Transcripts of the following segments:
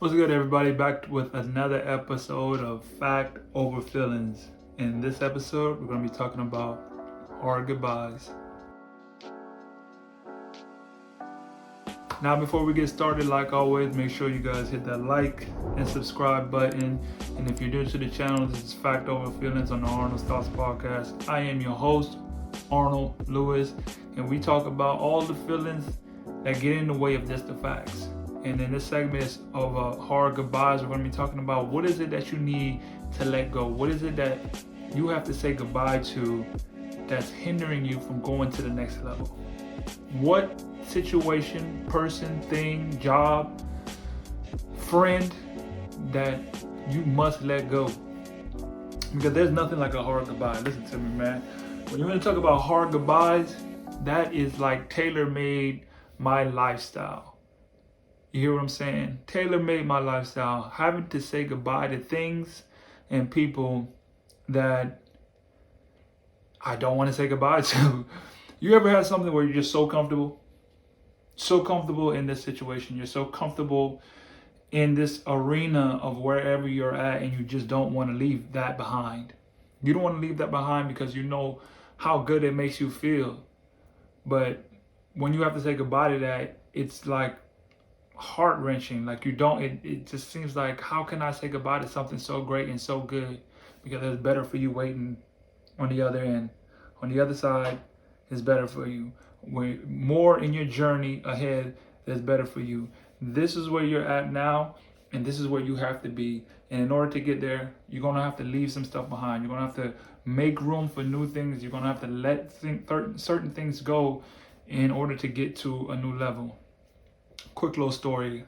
What's good, everybody? Back with another episode of Fact Over Feelings. In this episode, we're going to be talking about hard goodbyes. Now, before we get started, like always, make sure you guys hit that like and subscribe button. And if you're new to the channel, this is Fact Over Feelings on the Arnoldsthoughts podcast. I am your host, Arnold Lewis, and we talk about all the feelings that get in the way of just the facts. And in this segment of hard goodbyes, we're going to be talking about what is it that you need to let go? What is it that you have to say goodbye to that's hindering you from going to the next level? What situation, person, thing, job, friend that you must let go? Because there's nothing like a hard goodbye. Listen to me, man. When you're going to talk about hard goodbyes, that is like tailor-made my lifestyle. You hear what I'm saying? Tailor-made my lifestyle. Having to say goodbye to things and people that I don't want to say goodbye to. You ever had something where you're just so comfortable? So comfortable in this situation. You're so comfortable in this arena of wherever you're at, and you just don't want to leave that behind. You don't want to leave that behind because you know how good it makes you feel. But when you have to say goodbye to that, it's like heart-wrenching. Like it just seems like, how can I say goodbye to something so great and so good? Because there's better for you waiting on the other end. On the other side is better for you. More in your journey ahead that's better for you. This is where you're at now, and this is where you have to be. And in order to get there, you're going to have to leave some stuff behind. You're going to have to make room for new things. You're going to have to let certain things go in order to get to a new level. Quick little story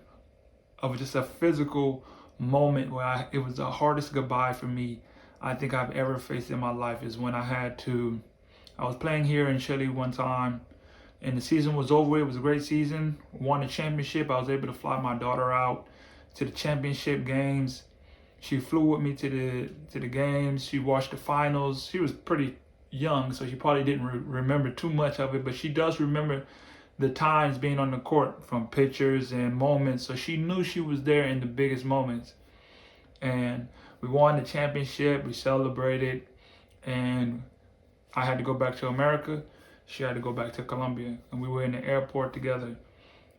of just a physical moment where it was the hardest goodbye for me I think I've ever faced in my life is when I was playing here in Chile one time, and the season was over. It was a great season. Won the championship. I was able to fly my daughter out to the championship games. She flew with me to the games. She watched the finals. She was pretty young, so she probably didn't remember too much of it, but she does remember the times being on the court from pictures and moments. So she knew she was there in the biggest moments. And we won the championship. We celebrated, and I had to go back to America. She had to go back to Colombia, and we were in the airport together.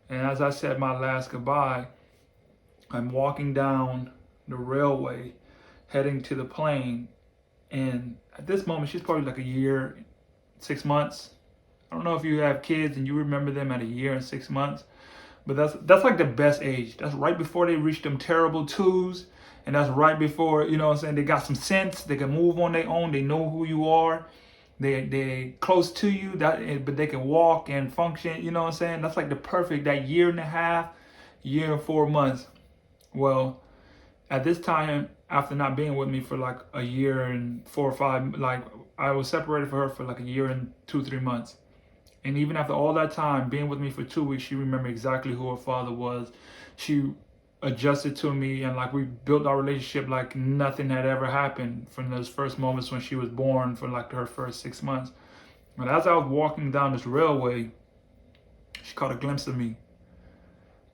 And as I said my last goodbye, I'm walking down the railway heading to the plane. And at this moment, she's probably like a year, 6 months. I don't know if you have kids and you remember them at a year and 6 months, but that's like the best age. That's right before they reach them terrible twos, and that's right before, you know what I'm saying, they got some sense, they can move on their own, they know who you are, they close to you, but they can walk and function, you know what I'm saying? That's like the perfect, that year and a half, year and 4 months. Well, at this time, after not being with me for like a year and 4 or 5, like I was separated from her for like a year and 2, 3 months. And even after all that time, being with me for 2 weeks, she remembered exactly who her father was. She adjusted to me, and like we built our relationship like nothing had ever happened from those first moments when she was born for like her first 6 months. But as I was walking down this railway, she caught a glimpse of me.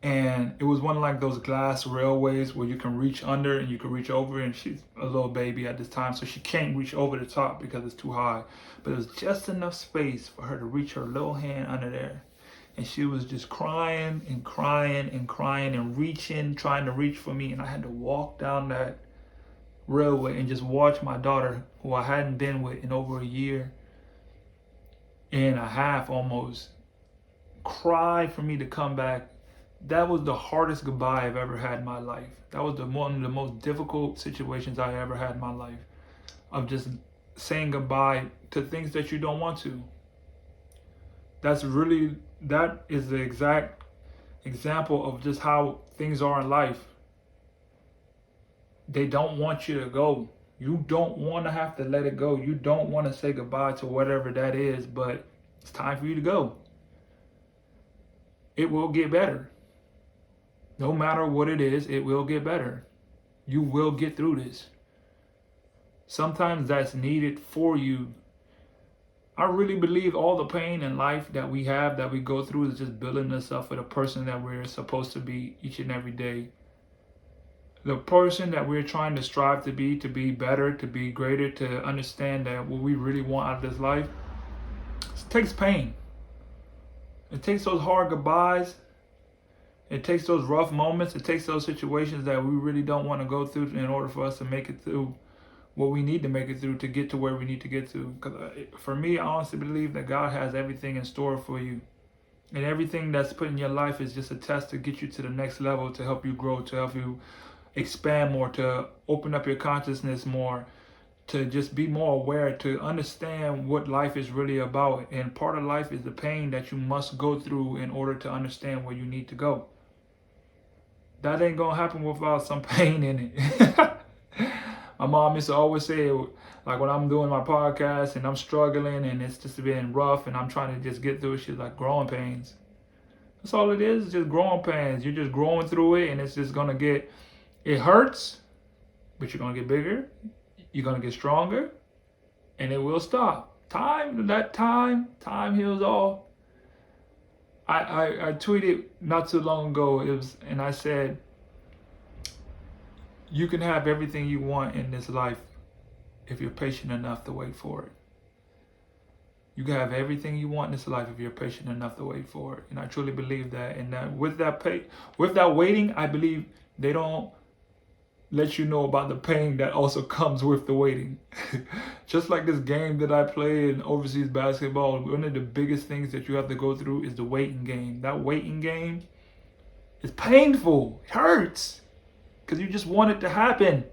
And it was one of like those glass railways where you can reach under and you can reach over, and she's a little baby at this time, so she can't reach over the top because it's too high. But it was just enough space for her to reach her little hand under there. And she was just crying and crying and crying and reaching, trying to reach for me. And I had to walk down that railway and just watch my daughter, who I hadn't been with in over a year and a half almost, cry for me to come back. That was the hardest goodbye I've ever had in my life. That was one of the most difficult situations I ever had in my life, of just saying goodbye to things that you don't want to. That is the exact example of just how things are in life. They don't want you to go. You don't want to have to let it go. You don't want to say goodbye to whatever that is, but it's time for you to go. It will get better. No matter what it is, it will get better. You will get through this. Sometimes that's needed for you. I really believe all the pain in life that we have, that we go through, is just building us up for the person that we're supposed to be each and every day. the person that we're trying to strive to be better, to be greater, to understand that what we really want out of this life, it takes pain. It takes those hard goodbyes. It takes those rough moments. It takes those situations that we really don't want to go through in order for us to make it through what we need to make it through to get to where we need to get to. Because for me, I honestly believe that God has everything in store for you. And everything that's put in your life is just a test to get you to the next level, to help you grow, to help you expand more, to open up your consciousness more, to just be more aware, to understand what life is really about. And part of life is the pain that you must go through in order to understand where you need to go. That ain't gonna happen without some pain in it. My mom used to always say, like when I'm doing my podcast and I'm struggling and it's just been rough and I'm trying to just get through it, she's like, growing pains. That's all it is, just growing pains. You're just growing through it, and it's just gonna get, it hurts, but you're gonna get bigger, you're gonna get stronger, and it will stop. Time heals all. I tweeted not too long ago, and I said, you can have everything you want in this life if you're patient enough to wait for it. You can have everything you want in this life if you're patient enough to wait for it. And I truly believe that. And that with that waiting, I believe they don't let you know about the pain that also comes with the waiting. Just like this game that I play in overseas basketball, one of the biggest things that you have to go through is the waiting game. That waiting game is painful. It hurts. Because you just want it to happen.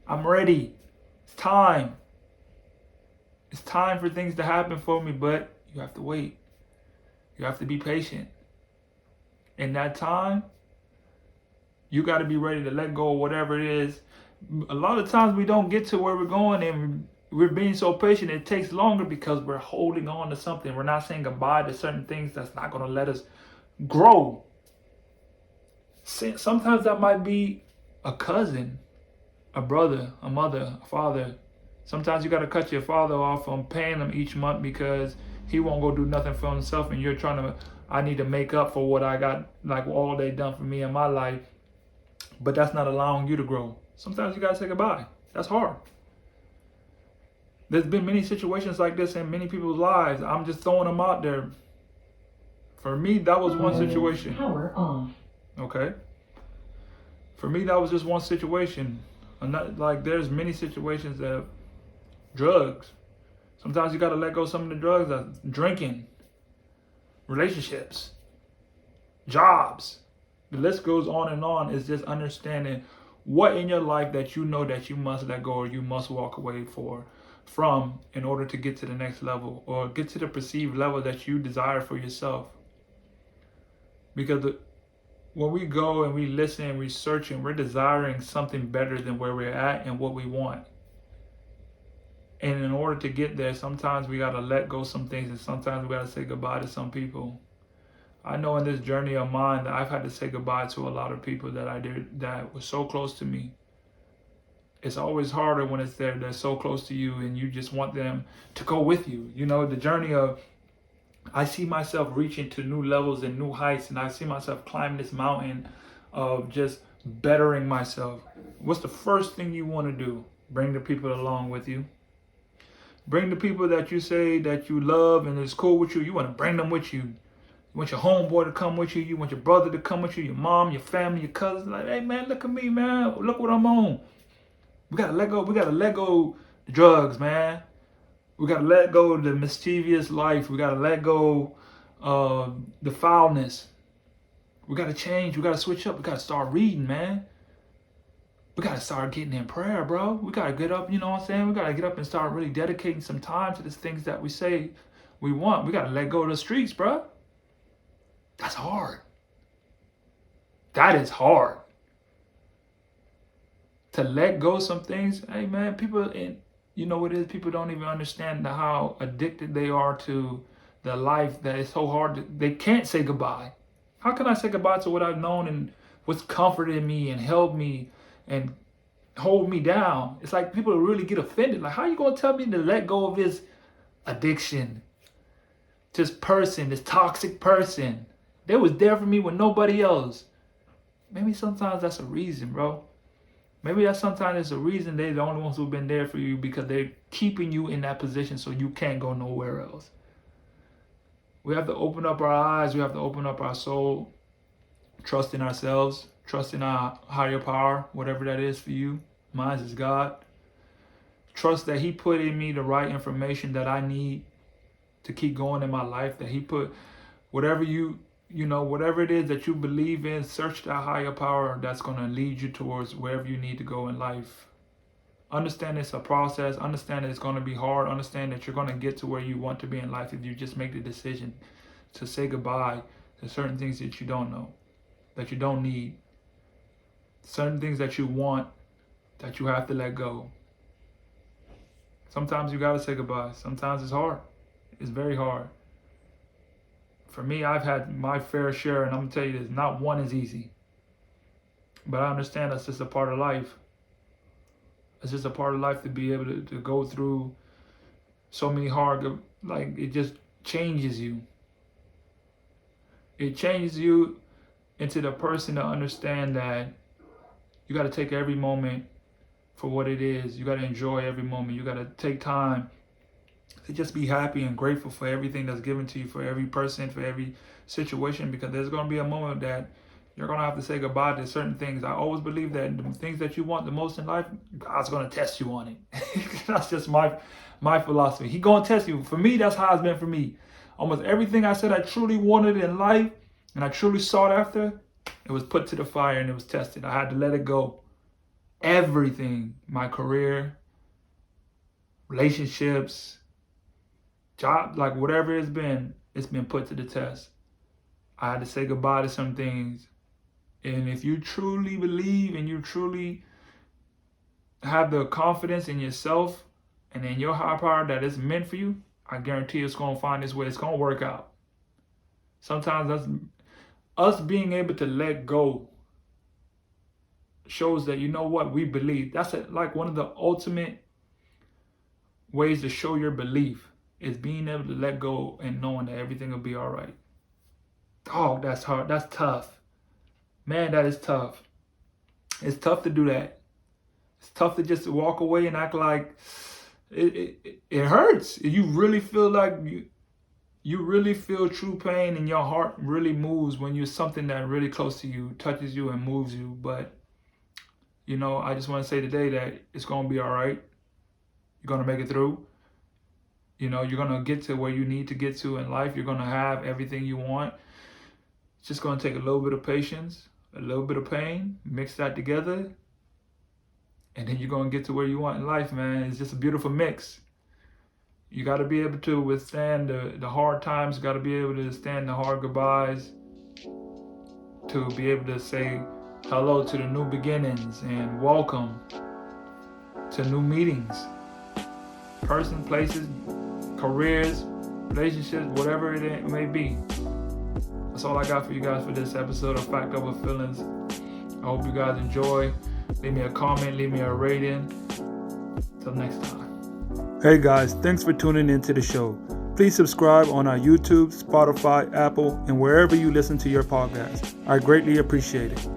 I'm ready. It's time. It's time for things to happen for me, but you have to wait. You have to be patient. In that time, you got to be ready to let go of whatever it is. A lot of times we don't get to where we're going, and we're being so patient. It takes longer because we're holding on to something. We're not saying goodbye to certain things that's not going to let us grow. Sometimes that might be a cousin, a brother, a mother, a father. Sometimes you got to cut your father off from paying him each month because he won't go do nothing for himself, and you're trying to, I need to make up for what I got, like all they done for me in my life, but that's not allowing you to grow. Sometimes you got to say goodbye. That's hard. There's been many situations like this in many people's lives. I'm just throwing them out there. For me, that was one situation. Power on. Okay. For me, that was just one situation. Like there's many situations that drugs. Sometimes you got to let go of some of the drugs. Drinking, relationships, jobs. The list goes on and on. It's just understanding what in your life that you know that you must let go or you must walk away from in order to get to the next level or get to the perceived level that you desire for yourself. Because when we go and we listen and we search and we're desiring something better than where we're at and what we want. And in order to get there, sometimes we got to let go some things, and sometimes we got to say goodbye to some people. I know in this journey of mine that I've had to say goodbye to a lot of people that I did that were so close to me. It's always harder when they're so close to you and you just want them to go with you. You know, the journey of, I see myself reaching to new levels and new heights, and I see myself climbing this mountain of just bettering myself. What's the first thing you want to do? Bring the people along with you. Bring the people that you say that you love and is cool with you. You want to bring them with you. You want your homeboy to come with you. You want your brother to come with you, your mom, your family, your cousins. Like, hey, man, look at me, man. Look what I'm on. We got to let go. We got to let go the drugs, man. We got to let go of the mischievous life. We got to let go of the foulness. We got to change. We got to switch up. We got to start reading, man. We got to start getting in prayer, bro. We got to get up, you know what I'm saying? We got to get up and start really dedicating some time to the things that we say we want. We got to let go of the streets, bro. That's hard. That is hard. To let go of some things, hey, man, people, and you know what it is? People don't even understand how addicted they are to the life that it's so hard. They can't say goodbye. How can I say goodbye to what I've known and what's comforted me and held me and hold me down? It's like people really get offended. Like, how you going to tell me to let go of this addiction? This person, this toxic person. They was there for me with nobody else. Maybe sometimes that's a reason, bro. Maybe that's sometimes it's a reason they're the only ones who've been there for you, because they're keeping you in that position so you can't go nowhere else. We have to open up our eyes. We have to open up our soul, trust in ourselves, trust in our higher power, whatever that is for you. Mine is God. Trust that He put in me the right information that I need to keep going in my life, that He put whatever whatever it is that you believe in, search that higher power that's going to lead you towards wherever you need to go in life. Understand it's a process. Understand that it's going to be hard. Understand that you're going to get to where you want to be in life if you just make the decision to say goodbye to certain things that you don't know, that you don't need, certain things that you want that you have to let go. Sometimes you got to say goodbye. Sometimes it's hard. It's very hard. For me, I've had my fair share, and I'm going to tell you this, not one is easy. But I understand that's just a part of life. It's just a part of life to be able to go through so many hard, like it just changes you. It changes you into the person to understand that you got to take every moment for what it is. You got to enjoy every moment. You got to take time to just be happy and grateful for everything that's given to you, for every person, for every situation, because there's going to be a moment that you're going to have to say goodbye to certain things. I always believe that the things that you want the most in life, God's going to test you on it. That's just my philosophy. He's going to test you. For me, that's how it's been for me. Almost everything I said I truly wanted in life and I truly sought after, it was put to the fire and it was tested. I had to let it go. Everything, my career, relationships, job, like whatever it's been put to the test. I had to say goodbye to some things. And if you truly believe and you truly have the confidence in yourself and in your higher power that it's meant for you, I guarantee it's going to find its way. It's going to work out. Sometimes that's us being able to let go shows that, you know what, we believe. That's like one of the ultimate ways to show your belief is being able to let go and knowing that everything will be all right. Oh, that's hard. That's tough. Man, that is tough. It's tough to do that. It's tough to just walk away and act like it hurts. You really feel like you really feel true pain, and your heart really moves when you're something that really close to you, touches you and moves you. But, I just want to say today that it's going to be all right. You're going to make it through. You're going to get to where you need to get to in life. You're going to have everything you want. It's just going to take a little bit of patience, a little bit of pain, mix that together, and then you're going to get to where you want in life, man. It's just a beautiful mix. You got to be able to withstand the hard times. You got to be able to stand the hard goodbyes, to be able to say hello to the new beginnings and welcome to new meetings, person, places, careers, relationships, whatever it may be. That's all I got for you guys for this episode of Fact Over Feelings. I hope you guys enjoy. Leave me a comment, leave me a rating. Till next time. Hey guys, thanks for tuning into the show. Please subscribe on our YouTube, Spotify, Apple, and wherever you listen to your podcast. I greatly appreciate it.